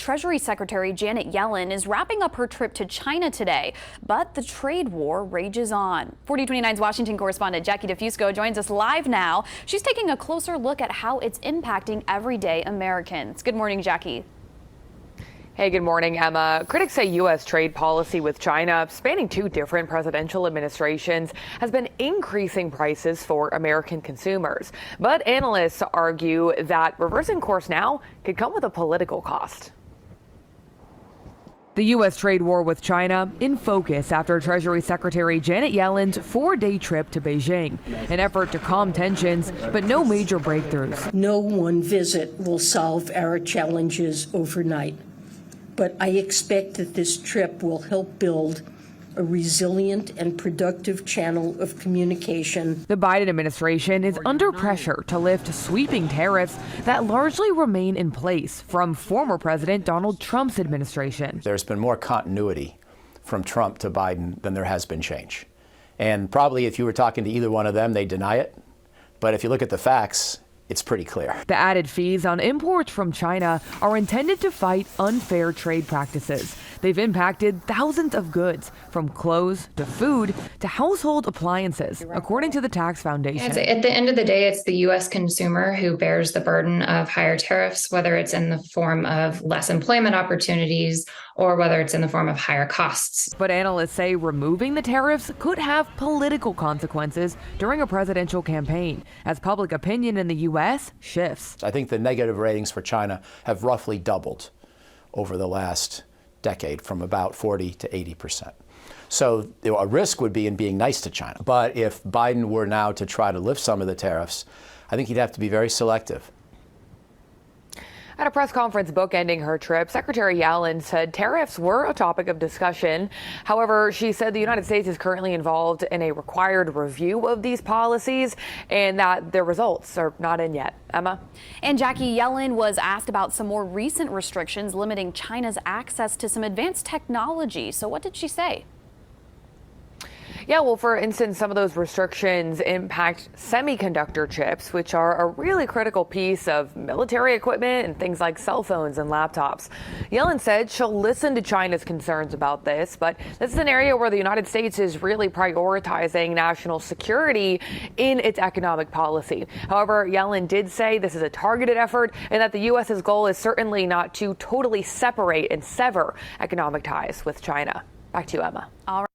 Treasury Secretary Janet Yellen is wrapping up her trip to China today, but the trade war rages on. 4029's Washington correspondent Jackie DeFusco joins us live now. She's taking a closer look at how it's impacting everyday Americans. Good morning, Jackie. Hey, good morning, Emma. Critics say U.S. trade policy with China, spanning two different presidential administrations, has been increasing prices for American consumers. But analysts argue that reversing course now could come with a political cost. The U.S. trade war with China in focus after Treasury Secretary Janet Yellen's 4-day trip to Beijing, an effort to calm tensions, but no major breakthroughs. No one visit will solve our challenges overnight. But I expect that this trip will help build a resilient and productive channel of communication. The Biden administration is under pressure to lift sweeping tariffs that largely remain in place from former President Donald Trump's administration. There's been more continuity from Trump to Biden than there has been change. And probably if you were talking to either one of them, they deny it. But if you look at the facts, it's pretty clear. The added fees on imports from China are intended to fight unfair trade practices. They've impacted thousands of goods, from clothes to food to household appliances, according to the Tax Foundation. At the end of the day, it's the U.S. consumer who bears the burden of higher tariffs, whether it's in the form of less employment opportunities or whether it's in the form of higher costs. But analysts say removing the tariffs could have political consequences during a presidential campaign, as public opinion in the U.S. shifts. I think the negative ratings for China have roughly doubled over the last decade, from about 40 to 80%. So a risk would be in being nice to China. But if Biden were now to try to lift some of the tariffs, I think he'd have to be very selective. At a press conference bookending her trip, Secretary Yellen said tariffs were a topic of discussion. However, she said the United States is currently involved in a required review of these policies and that their results are not in yet. Emma? And Jackie, Yellen was asked about some more recent restrictions limiting China's access to some advanced technology. So what did she say? Yeah, well, for instance, some of those restrictions impact semiconductor chips, which are a really critical piece of military equipment and things like cell phones and laptops. Yellen said she'll listen to China's concerns about this, but this is an area where the United States is really prioritizing national security in its economic policy. However, Yellen did say this is a targeted effort and that the U.S.'s goal is certainly not to totally separate and sever economic ties with China. Back to you, Emma. All right.